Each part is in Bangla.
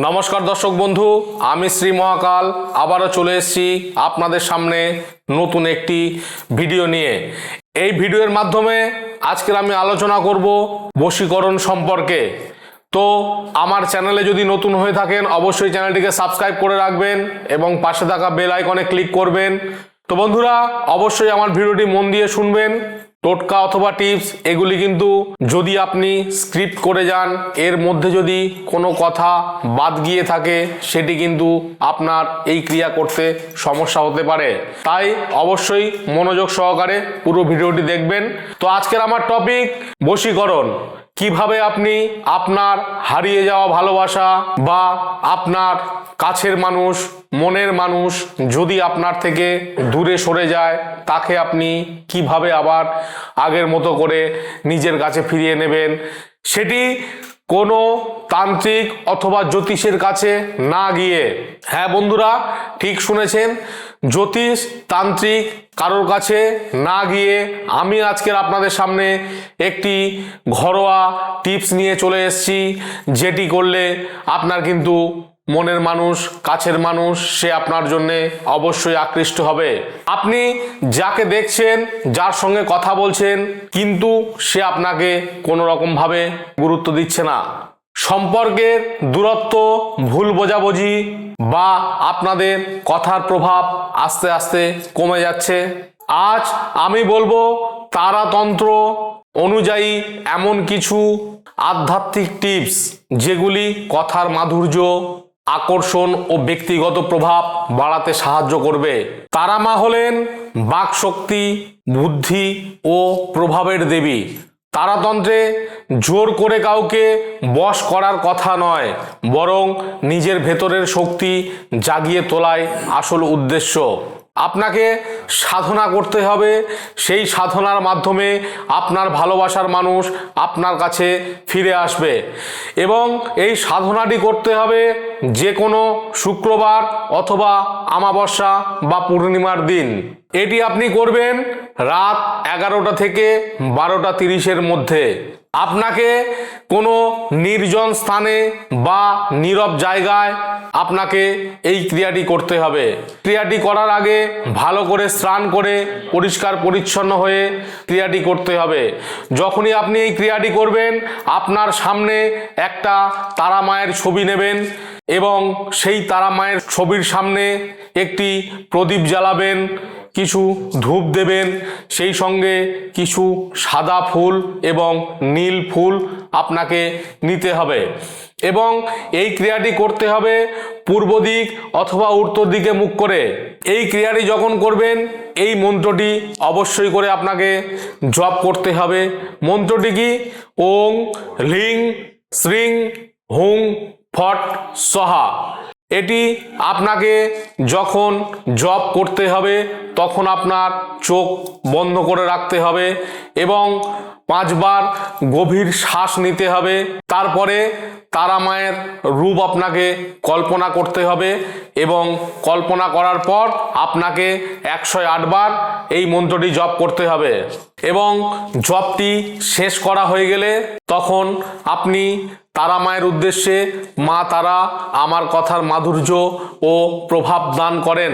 নমস্কার দর্শক বন্ধু, আমি শ্রী মহাকাল আবারও চলে এসেছি আপনাদের সামনে নতুন একটি ভিডিও নিয়ে। এই ভিডিওর মাধ্যমে আজকের আমি আলোচনা করব বশীকরণ সম্পর্কে। তো আমার চ্যানেলে যদি নতুন হয়ে থাকেন অবশ্যই চ্যানেলটিকে সাবস্ক্রাইব করে রাখবেন এবং পাশে থাকা বেল আইকনে ক্লিক করবেন। তো বন্ধুরা, অবশ্যই আমার ভিডিওটি মন দিয়ে শুনবেন। টোটকা অথবা টিপস এগুলি কিন্তু যদি আপনি স্ক্রিপ্ট করে যান, এর মধ্যে যদি কোনো কথা বাদ গিয়ে থাকে সেটি কিন্তু আপনার এই ক্রিয়া করতে সমস্যা হতে পারে। তাই অবশ্যই মনোযোগ সহকারে পুরো ভিডিওটি দেখবেন। তো আজকের আমার টপিক বশীকরণ। কিভাবে আপনি আপনার হারিয়ে যাওয়া ভালোবাসা বা আপনার কাছের মানুষ, মনের মানুষ যদি আপনার থেকে দূরে সরে যায়, তাকে আপনি কিভাবে আবার আগের মতো করে নিজের কাছে ফিরিয়ে নেবেন, সেটি কোনো তান্ত্রিক অথবা জ্যোতিষের কাছে না গিয়ে, হ্যাঁ বন্ধুরা ঠিক শুনেছেন, জ্যোতিষ তান্ত্রিক কারোর কাছে না গিয়ে আমি আজকের আপনাদের সামনে একটি ঘরোয়া টিপস নিয়ে চলে এসেছি, যেটি করলে আপনার কিন্তু মনের মানুষ, কাছের মানুষ সে আপনার জন্যে অবশ্যই আকৃষ্ট হবে। আপনি যাকে দেখছেন, যার সঙ্গে কথা বলছেন, কিন্তু সে আপনাকে কোনো রকমভাবে গুরুত্ব দিচ্ছে না। সম্পর্কের দূরত্ব, ভুল বোঝাবুঝি বা আপনাদের কথার প্রভাব আস্তে আস্তে কমে যাচ্ছে। আজ আমি বলবো তারাতন্ত্র অনুযায়ী এমন কিছু আধ্যাত্মিক টিপস যেগুলি কথার মাধুর্য, আকর্ষণ ও ব্যক্তিগত প্রভাব বাড়াতে সাহায্য করবে। তারা মা হলেন বাকশক্তি, বুদ্ধি ও প্রভাবের দেবী। তারাতন্ত্রে জোর করে কাউকে বশ করার কথা নয়, বরং নিজের ভেতরের শক্তি জাগিয়ে তোলাই আসল উদ্দেশ্য। আপনাকে সাধনা করতে হবে, সেই সাধনার মাধ্যমে আপনার ভালোবাসার মানুষ আপনার কাছে ফিরে আসবে এবং এই সাধনাটি করতে হবে যে কোনো শুক্রবার অথবা অমাবস্যা বা পূর্ণিমার দিন। এটি আপনি করবেন রাত 11টা থেকে 12:30-এর মধ্যে। আপনাকে কোনো নির্জন স্থানে বা নীরব জায়গায় আপনাকে এই ক্রিয়াটি করতে হবে। ক্রিয়াটি করার আগে ভালো করে স্নান করে পরিষ্কার পরিচ্ছন্ন হয়ে ক্রিয়াটি করতে হবে। যখনই আপনি এই ক্রিয়াটি করবেন, আপনার সামনে একটা তারা মায়ের ছবি নেবেন এবং সেই তারা মায়ের ছবির সামনে একটি প্রদীপ জ্বালাবেন, কিছু ধূপ দেবেন, সেই সঙ্গে কিছু সাদা ফুল এবং নীল ফুল আপনাকে নিতে হবে এবং এই ক্রিয়াটি করতে হবে পূর্ব দিক অথবা উত্তর দিকে মুখ করে। এই ক্রিয়াটি যখন করবেন এই মন্ত্রটি অবশ্যই করে আপনাকে জপ করতে হবে। মন্ত্রটি কি? ওং হ্লিং শ্রীং হুং ফট স্বাহা। এটি আপনাকে যখন জপ করতে হবে তখন আপনার চোখ বন্ধ করে রাখতে হবে এবং 5 বার গভীর শ্বাস নিতে হবে। তারপরে তারা মায়ের রূপ আপনাকে কল্পনা করতে হবে এবং কল্পনা করার পর আপনাকে 108 বার এই মন্ত্রটি জপ করতে হবে এবং জপটি শেষ করা হয়ে গেলে তখন আপনি তারা মায়ের উদ্দেশ্যে, মা তারা আমার কথার মাধুর্য ও প্রভাব দান করেন,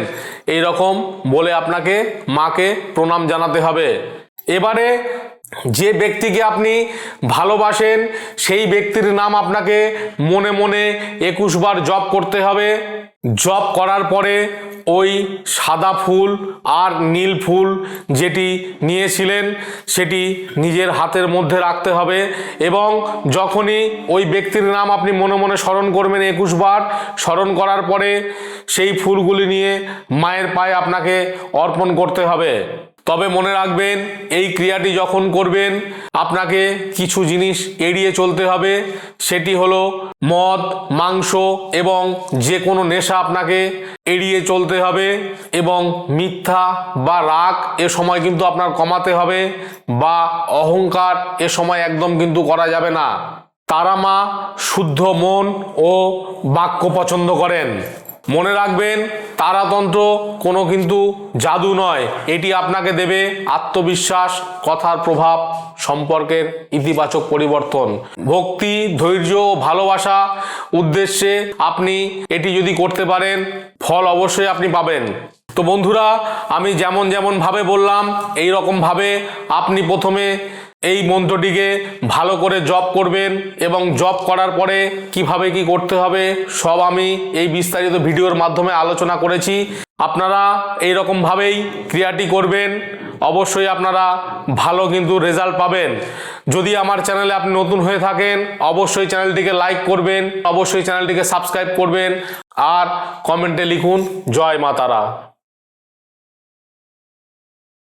এই রকম বলে আপনাকে মাকে প্রণাম জানাতে হবে। এবারে যে ব্যক্তিকে আপনি ভালোবাসেন সেই ব্যক্তির নাম আপনাকে মনে মনে 21 বার জপ করতে হবে। জপ করার পরে ওই সাদা ফুল আর নীল ফুল যেটি নিয়েছিলেন সেটি নিজের হাতের মধ্যে রাখতে হবে এবং যখনই ওই ব্যক্তির নাম আপনি মনে মনে স্মরণ করবেন 21 বার, স্মরণ করার পরে সেই ফুলগুলি নিয়ে মায়ের পায়ে আপনাকে অর্পণ করতে হবে। তবে মনে রাখবেন, এই ক্রিয়াটি যখন করবেন আপনাকে কিছু জিনিস এড়িয়ে চলতে হবে। সেটি হলো মদ, মাংস এবং যে কোনো নেশা আপনাকে এড়িয়ে চলতে হবে এবং মিথ্যা বা রাগ এ সময় কিন্তু আপনার কমাতে হবে বা অহংকার এ সময় একদম কিন্তু করা যাবে না। তারা মা শুদ্ধ মন ও বাক্য পছন্দ করেন। মনে রাখবেন, তারাতন্ত্র কোনো কিন্তু জাদু নয়, এটি আপনাকে দেবে আত্মবিশ্বাস, কথার প্রভাব, সম্পর্কের ইতিবাচক পরিবর্তন, ভক্তি, ধৈর্য, ভালোবাসা উদ্দেশ্যে আপনি এটি যদি করতে পারেন, ফল অবশ্যই আপনি পাবেন। তো বন্ধুরা, আমি যেমন ভাবে বললাম এই রকম ভাবে আপনি প্রথমে এই মন্ত্রটিকে ভালো করে জপ করবেন এবং জপ করার পরে কিভাবে কি করতে হবে সব আমি এই বিস্তারিত ভিডিওর মাধ্যমে আলোচনা করেছি। আপনারা এই রকম ভাবেই ক্রিয়াটি করবেন, অবশ্যই আপনারা ভালো কিন্তু রেজাল্ট পাবেন। যদি আমার চ্যানেলে আপনি নতুন হয়ে থাকেন, অবশ্যই চ্যানেলটিকে লাইক করবেন, অবশ্যই চ্যানেলটিকে সাবস্ক্রাইব করবেন আর কমেন্টে লিখুন জয় মা তারা।